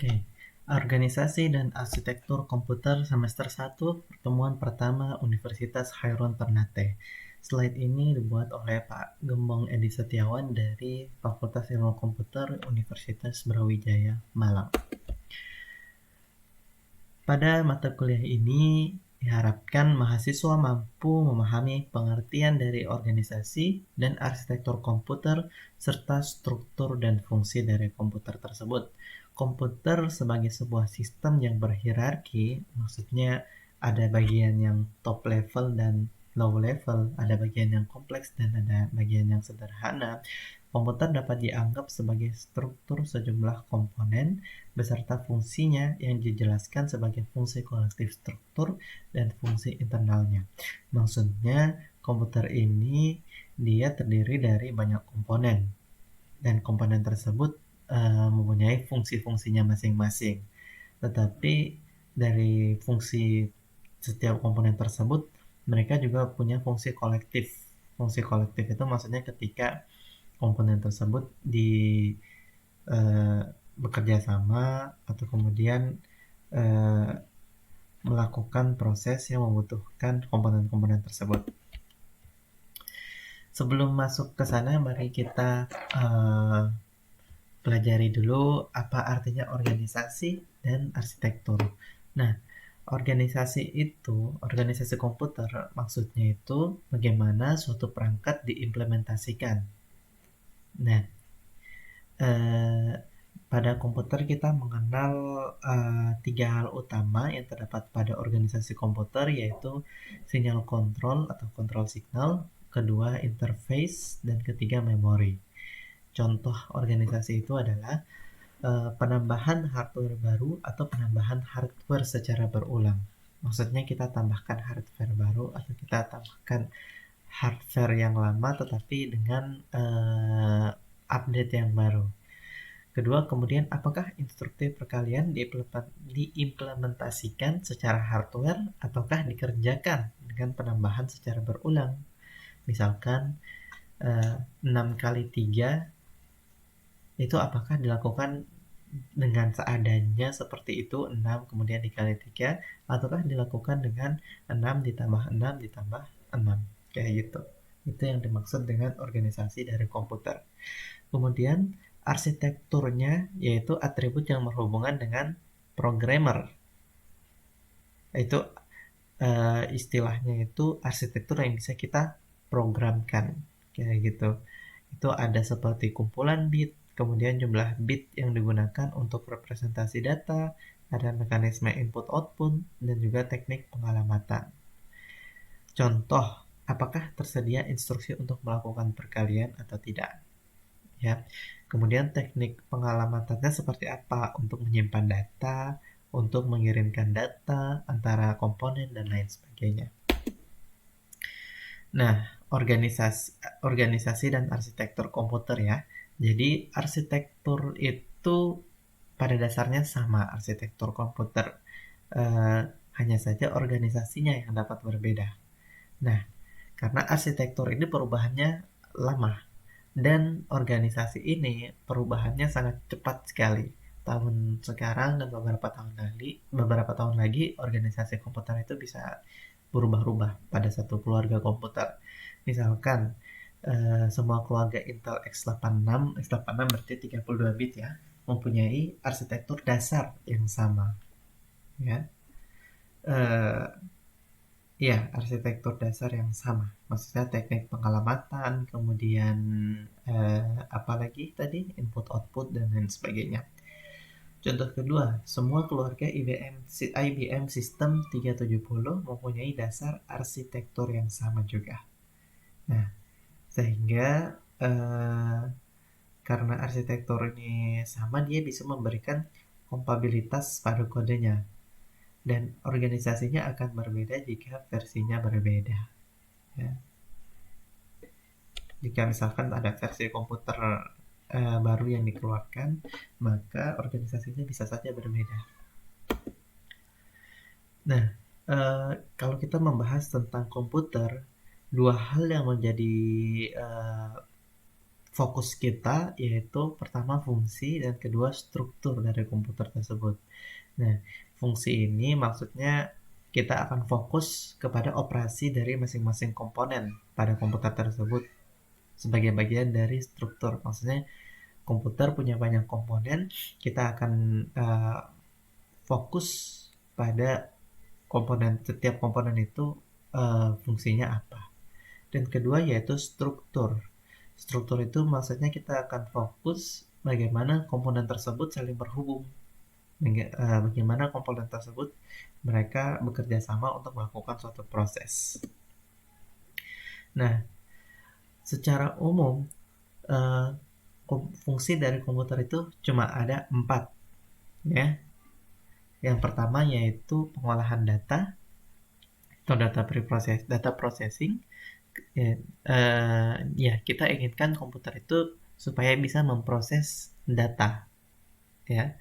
Oke, organisasi dan arsitektur komputer semester 1, pertemuan pertama Universitas Chairun Ternate. Slide ini dibuat oleh Pak Gembong Edi Setiawan dari Fakultas Ilmu Komputer Universitas Brawijaya, Malang. Pada mata kuliah ini, diharapkan mahasiswa mampu memahami pengertian dari organisasi dan arsitektur komputer serta struktur dan fungsi dari komputer tersebut. Komputer sebagai sebuah sistem yang berhierarki, maksudnya ada bagian yang top level dan low level, ada bagian yang kompleks dan ada bagian yang sederhana. Komputer dapat dianggap sebagai struktur sejumlah komponen beserta fungsinya yang dijelaskan sebagai fungsi kolektif struktur dan fungsi internalnya. Maksudnya, komputer ini dia terdiri dari banyak komponen dan komponen tersebut mempunyai fungsi-fungsinya masing-masing. Tetapi dari fungsi setiap komponen tersebut, mereka juga punya fungsi kolektif. Fungsi kolektif itu maksudnya ketika komponen tersebut eh, bekerja sama atau kemudian eh, melakukan proses yang membutuhkan komponen-komponen tersebut. Sebelum masuk ke sana, mari kita pelajari dulu apa artinya organisasi dan arsitektur. Nah, organisasi komputer maksudnya itu bagaimana suatu perangkat diimplementasikan. Nah, eh, pada komputer kita mengenal tiga hal utama yang terdapat pada organisasi komputer, yaitu sinyal kontrol atau kontrol signal, kedua interface, dan ketiga memori. Contoh organisasi itu adalah penambahan hardware baru atau penambahan hardware secara berulang. Maksudnya kita tambahkan hardware baru atau kita tambahkan hardware yang lama tetapi dengan update yang baru. Kedua, kemudian apakah instruksi perkalian diimplementasikan secara hardware ataukah dikerjakan dengan penambahan secara berulang? Misalkan 6 kali 3 itu apakah dilakukan dengan seadanya seperti itu, 6 kemudian dikali 3, ataukah dilakukan dengan 6 ditambah 6 ditambah 6, kayak gitu. Itu yang dimaksud dengan organisasi dari komputer. Kemudian arsitekturnya yaitu atribut yang berhubungan dengan programmer. Itu istilahnya itu arsitektur yang bisa kita programkan, kayak gitu. Itu ada seperti kumpulan bit, kemudian jumlah bit yang digunakan untuk representasi data, ada mekanisme input-output, dan juga teknik pengalamatan. Contoh, apakah tersedia instruksi untuk melakukan perkalian atau tidak? Ya. Kemudian teknik pengalamatannya seperti apa? Untuk menyimpan data, untuk mengirimkan data antara komponen, dan lain sebagainya. Nah, organisasi dan arsitektur komputer ya. Jadi arsitektur itu pada dasarnya sama arsitektur komputer. Eh, Hanya saja organisasinya yang dapat berbeda. Nah, karena arsitektur ini perubahannya lama dan organisasi ini perubahannya sangat cepat sekali. Tahun sekarang dan beberapa tahun lagi organisasi komputer itu bisa berubah-ubah pada satu keluarga komputer. Misalkan semua keluarga Intel x86, x86 berarti 32 bit ya, mempunyai arsitektur dasar yang sama, ya. Eh, ya, arsitektur dasar yang sama. Maksudnya teknik pengalamatan, kemudian apalagi tadi input output dan lain sebagainya. Contoh kedua, semua keluarga IBM System 370 mempunyai dasar arsitektur yang sama juga. Nah, sehingga karena arsitektur ini sama, dia bisa memberikan kompatibilitas pada kodenya. Dan organisasinya akan berbeda jika versinya berbeda. Ya. Jika misalkan ada versi komputer baru yang dikeluarkan, maka organisasinya bisa saja berbeda. Nah, kalau kita membahas tentang komputer, dua hal yang menjadi fokus kita yaitu pertama fungsi dan kedua struktur dari komputer tersebut. Nah, fungsi ini maksudnya kita akan fokus kepada operasi dari masing-masing komponen pada komputer tersebut sebagai bagian dari struktur. Maksudnya komputer punya banyak komponen, kita akan fokus pada setiap komponen itu fungsinya apa. Dan kedua yaitu struktur. Struktur itu maksudnya kita akan fokus bagaimana komponen tersebut saling berhubung. Bagaimana komponen tersebut mereka bekerja sama untuk melakukan suatu proses. Nah, secara umum fungsi dari komputer itu cuma ada 4, ya. Yang pertama yaitu pengolahan data atau data processing. Ya, kita inginkan komputer itu supaya bisa memproses data, ya.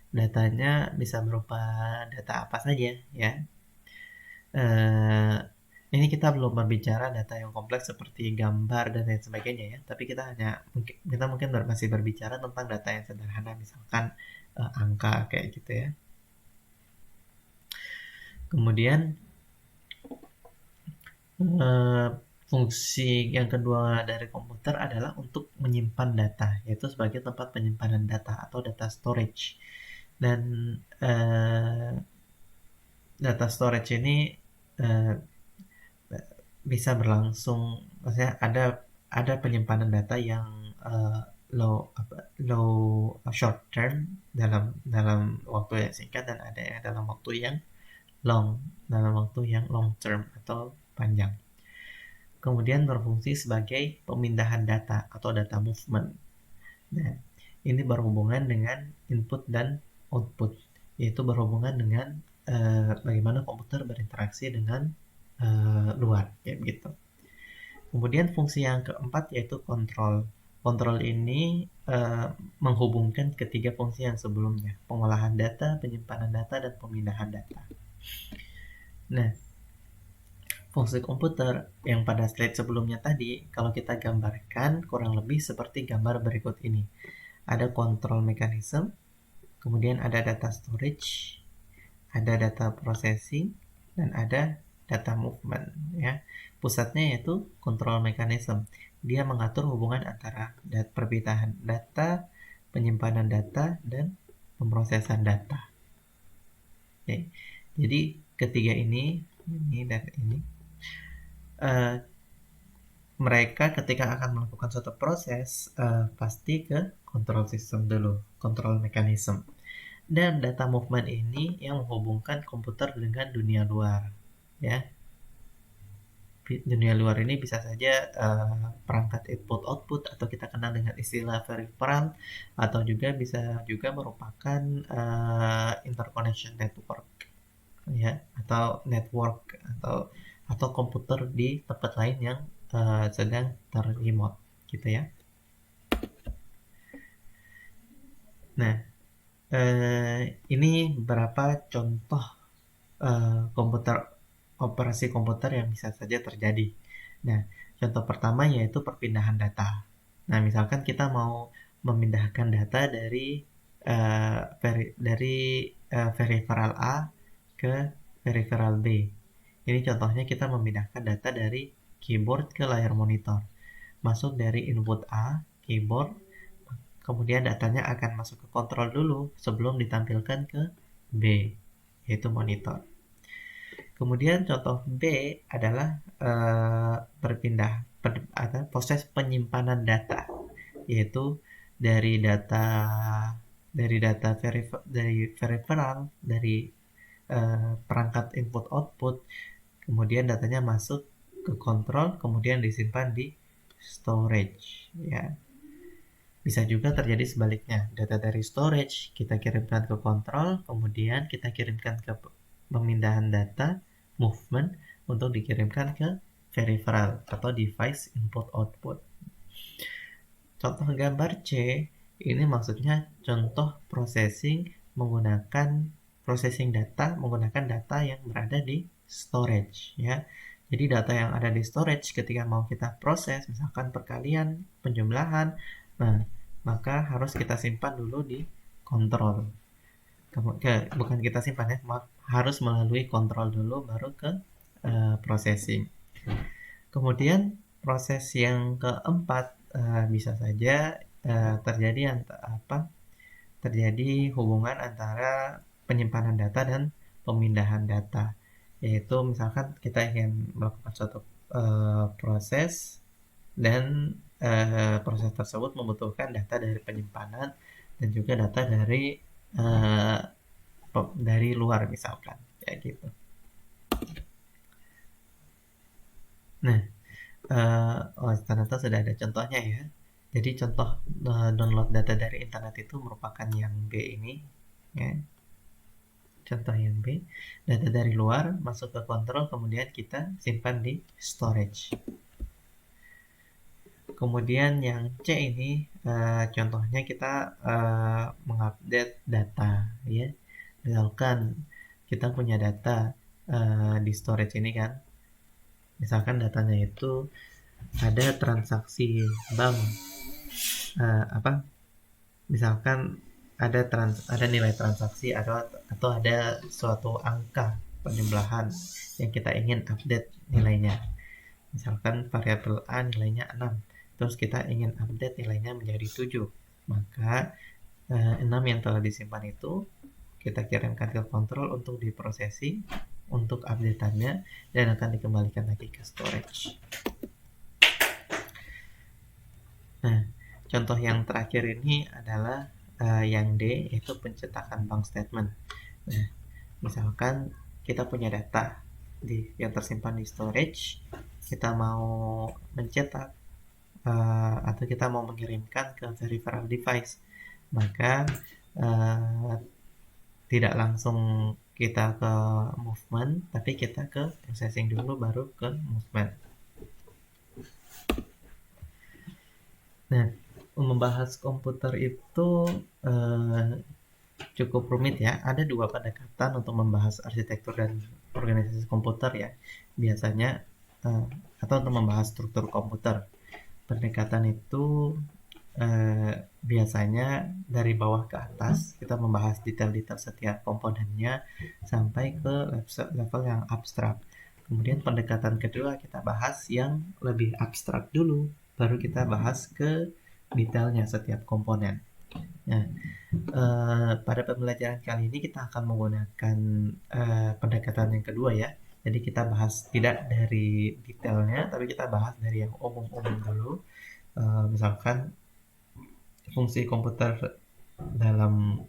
Datanya bisa berupa data apa saja, ya. Ini kita belum berbicara data yang kompleks seperti gambar dan lain sebagainya, ya. Tapi kita mungkin masih berbicara tentang data yang sederhana, misalkan angka kayak gitu, ya. Kemudian fungsi yang kedua dari komputer adalah untuk menyimpan data, yaitu sebagai tempat penyimpanan data atau data storage. Dan data storage ini bisa berlangsung, maksudnya ada penyimpanan data yang low short term dalam waktu yang singkat, dan ada yang dalam waktu yang long term atau panjang. Kemudian berfungsi sebagai pemindahan data atau data movement. Nah, ini berhubungan dengan input dan output, yaitu berhubungan dengan bagaimana komputer berinteraksi dengan luar, kayak gitu. Kemudian fungsi yang keempat yaitu kontrol. Kontrol ini menghubungkan ketiga fungsi yang sebelumnya, pengolahan data, penyimpanan data, dan pemindahan data. Nah, fungsi komputer yang pada slide sebelumnya tadi, kalau kita gambarkan kurang lebih seperti gambar berikut ini. Ada control mechanism, kemudian ada data storage, ada data processing, dan ada data movement, ya. Pusatnya yaitu control mechanism. Dia mengatur hubungan antara perpindahan data, penyimpanan data, dan pemrosesan data. Oke. Jadi ketiga ini dan ini, mereka ketika akan melakukan suatu proses pasti ke control system dulu, control mechanism. Dan data movement ini yang menghubungkan komputer dengan dunia luar, ya. Dunia luar ini bisa saja perangkat input-output atau kita kenal dengan istilah peripheral, atau juga bisa juga merupakan interconnection network, ya, atau network atau komputer di tempat lain yang sedang terremote, gitu, ya. Nah, ini beberapa contoh operasi komputer yang bisa saja terjadi. Nah, contoh pertama yaitu perpindahan data. Nah, misalkan kita mau memindahkan data dari peripheral A ke peripheral B. Ini contohnya kita memindahkan data dari keyboard ke layar monitor. Masuk dari input A, keyboard, kemudian datanya akan masuk ke kontrol dulu sebelum ditampilkan ke B, yaitu monitor. Kemudian contoh B adalah proses penyimpanan data, yaitu dari peripheral, dari perangkat input output, kemudian datanya masuk ke kontrol, kemudian disimpan di storage, ya. Bisa juga terjadi sebaliknya, data dari storage kita kirimkan ke kontrol, kemudian kita kirimkan ke pemindahan data movement untuk dikirimkan ke peripheral atau device input output. Contoh gambar C ini maksudnya contoh processing data menggunakan data yang berada di storage, ya. Jadi data yang ada di storage ketika mau kita proses, misalkan perkalian, penjumlahan, nah maka harus kita simpan dulu di kontrol. Bukan kita simpan ya, harus melalui kontrol dulu baru ke processing. Kemudian proses yang keempat bisa saja terjadi hubungan antara penyimpanan data dan pemindahan data, yaitu misalkan kita ingin melakukan suatu proses dan proses tersebut membutuhkan data dari penyimpanan dan juga data dari luar misalkan, ya gitu. Nah, ternyata sudah ada contohnya ya. Jadi contoh download data dari internet itu merupakan yang B ini, ya. Contoh yang B, data dari luar masuk ke kontrol, kemudian kita simpan di storage. Kemudian yang C ini contohnya kita mengupdate data, ya. Misalkan kita punya data di storage ini kan, misalkan datanya itu ada transaksi bank, misalkan ada nilai transaksi atau ada suatu angka penjumlahan yang kita ingin update nilainya. Misalkan variabel A nilainya 6, terus kita ingin update nilainya menjadi 7. Maka 6 yang telah disimpan itu kita kirimkan ke kontrol untuk diprosesi untuk update-annya dan akan dikembalikan lagi ke storage. Nah, contoh yang terakhir ini adalah yang D, yaitu pencetakan bank statement. Nah, misalkan kita punya data yang tersimpan di storage, kita mau mencetak atau kita mau mengirimkan ke peripheral device, maka tidak langsung kita ke movement, tapi kita ke processing dulu baru ke movement. Nah, membahas komputer itu cukup rumit ya. Ada 2 pendekatan untuk membahas arsitektur dan organisasi komputer ya. Biasanya atau untuk membahas struktur komputer. Pendekatan itu biasanya dari bawah ke atas, kita membahas detail-detail setiap komponennya sampai ke level yang abstrak. Kemudian pendekatan kedua kita bahas yang lebih abstrak dulu, baru kita bahas ke detailnya setiap komponen. Nah, pada pembelajaran kali ini kita akan menggunakan pendekatan yang kedua ya. Jadi kita bahas tidak dari detailnya, tapi kita bahas dari yang umum-umum dulu. Misalkan fungsi komputer dalam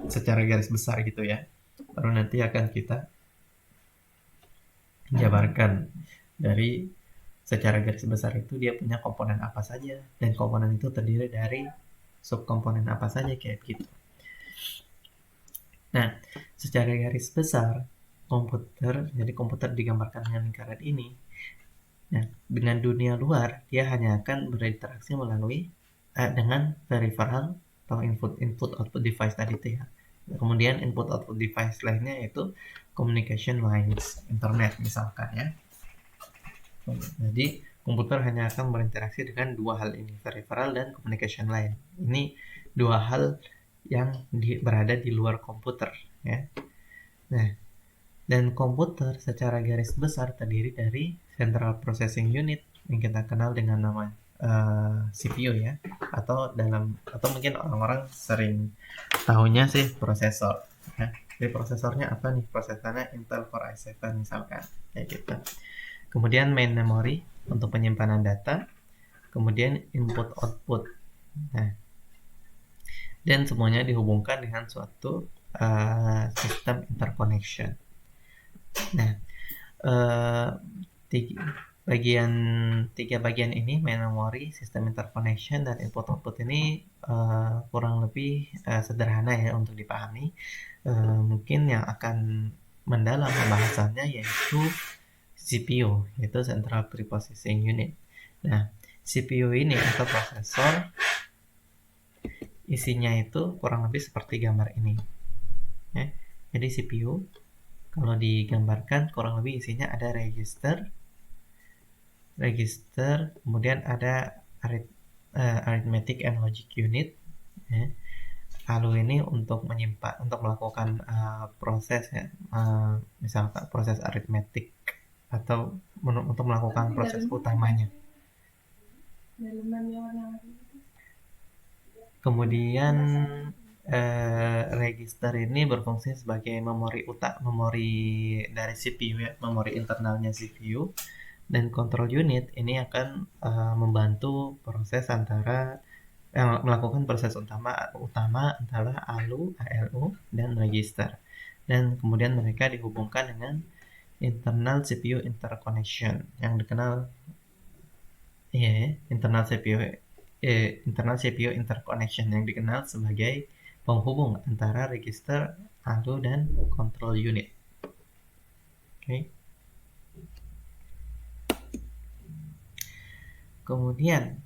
secara garis besar gitu ya. Baru nanti akan kita jabarkan dari secara garis besar itu dia punya komponen apa saja dan komponen itu terdiri dari subkomponen apa saja kayak gitu. Nah, secara garis besar jadi komputer digambarkan dengan lingkaran ini. Nah, dengan dunia luar dia hanya akan berinteraksi melalui dengan peripheral atau input output device tadi itu ya. Kemudian input output device lainnya yaitu communication lines, internet misalkan ya. Jadi komputer hanya akan berinteraksi dengan 2 hal ini, peripheral dan communication line. Ini 2 hal yang berada di luar komputer ya. Nah, dan komputer secara garis besar terdiri dari Central Processing Unit yang kita kenal dengan nama CPU ya, atau mungkin orang-orang sering tahunya sih prosesor ya. Jadi prosesornya apa nih? Prosesornya Intel Core i7 misalkan kayak gitu. Kemudian main memory untuk penyimpanan data, kemudian input output. Nah, dan semuanya dihubungkan dengan suatu sistem interconnection. Nah, tiga bagian ini, main memory, sistem interconnection, dan input output ini kurang lebih sederhana ya untuk dipahami. Mungkin yang akan mendalam pembahasannya yaitu CPU, yaitu Central Preprocessing Unit. Nah, CPU ini atau prosesor isinya itu kurang lebih seperti gambar ini ya. Jadi CPU Kalau digambarkan kurang lebih isinya ada register, kemudian ada arithmetic and logic unit, ya. ALU ini untuk melakukan proses, ya, misalkan proses aritmetik atau untuk melakukan proses utamanya. Kemudian register ini berfungsi sebagai memori dari CPU, ya, memori internalnya CPU. Dan control unit ini akan membantu proses melakukan proses utama antara ALU dan register. Dan kemudian mereka dihubungkan dengan internal CPU interconnection yang dikenal internal CPU interconnection yang dikenal sebagai penghubung antara register, ALU, dan control unit. Oke. Kemudian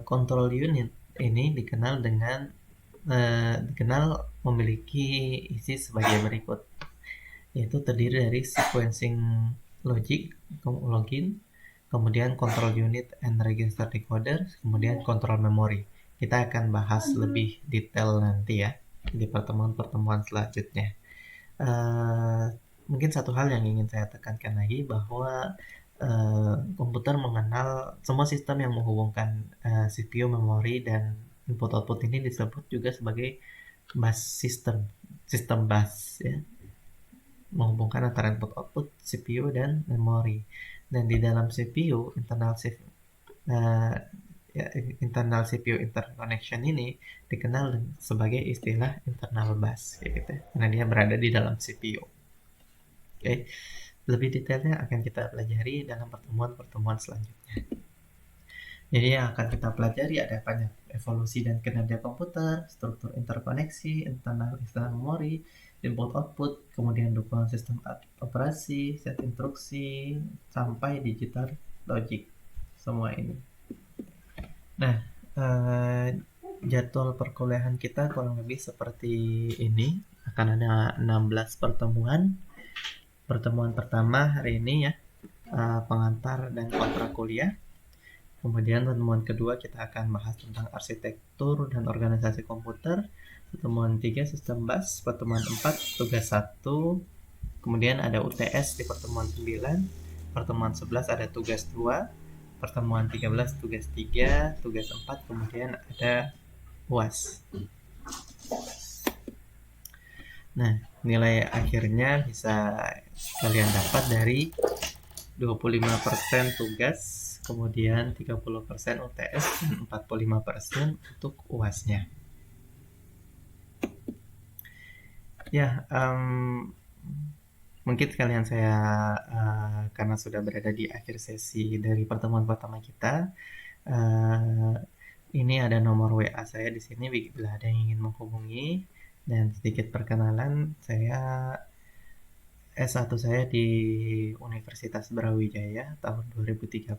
control unit ini dikenal memiliki isi sebagai berikut, yaitu terdiri dari sequencing login, kemudian control unit and register decoder, kemudian control memory. Kita akan bahas lebih detail nanti, ya, di pertemuan-pertemuan selanjutnya. Mungkin satu hal yang ingin saya tekankan lagi, bahwa komputer mengenal semua sistem yang menghubungkan CPU, memori, dan input-output ini disebut juga sebagai bus sistem bus, ya, menghubungkan antara input-output, CPU, dan memori. Dan di dalam CPU, internal CPU interconnection ini dikenal sebagai istilah internal bus, gitu, karena dia berada di dalam CPU. Oke. Lebih detailnya akan kita pelajari dalam pertemuan-pertemuan selanjutnya. Jadi yang akan kita pelajari ada banyak: evolusi dan kinerja komputer, struktur interkoneksi, internal external memori, input-output, kemudian dukungan sistem operasi, set instruksi, sampai digital logic. Semua ini. Nah, jadwal perkuliahan kita kurang lebih seperti ini. Akan ada 16 pertemuan. Pertemuan pertama hari ini, ya, pengantar dan kontrak kuliah. Kemudian pertemuan kedua kita akan bahas tentang arsitektur dan organisasi komputer. Pertemuan 3 sistem bus. Pertemuan 4 tugas 1. Kemudian ada UTS di pertemuan 9. Pertemuan 11 ada tugas 2. Pertemuan 13 tugas 3, tugas 4, kemudian ada UAS. Nah, nilai akhirnya bisa kalian dapat dari 25% tugas, kemudian 30% UTS, dan 45% untuk UAS-nya. Ya, mungkin sekalian saya, karena sudah berada di akhir sesi dari pertemuan pertama kita, ini ada nomor WA saya di sini bila ada yang ingin menghubungi. Dan sedikit perkenalan, saya S1 saya di Universitas Brawijaya tahun 2013,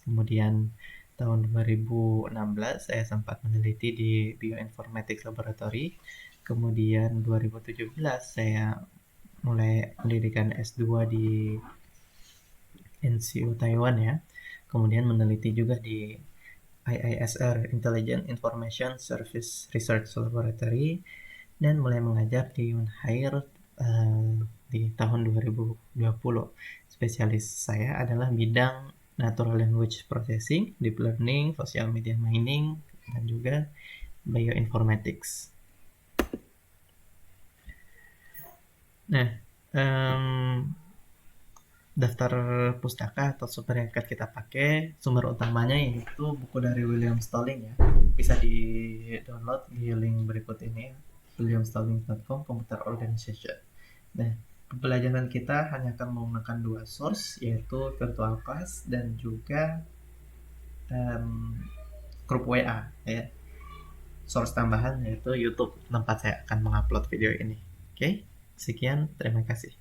kemudian tahun 2016 saya sempat meneliti di Bioinformatics Laboratory, kemudian 2017 saya mulai pendidikan S2 di NCU Taiwan, ya, kemudian meneliti juga di IISR, Intelligent Information Service Research Laboratory, dan mulai mengajar di Unhair di tahun 2020. Spesialis saya adalah bidang Natural Language Processing, Deep Learning, Social Media Mining, dan juga Bioinformatics. Nah, daftar pustaka atau sumber yang akan kita pakai, sumber utamanya yaitu buku dari William Stalling, ya. Bisa di-download di link berikut ini, williamstalling.com, Computer Organization. Nah, pembelajaran kita hanya akan menggunakan 2 source, yaitu virtual class dan juga grup WA, ya. Source tambahan yaitu YouTube, tempat saya akan mengupload video ini. Oke, sekian, terima kasih.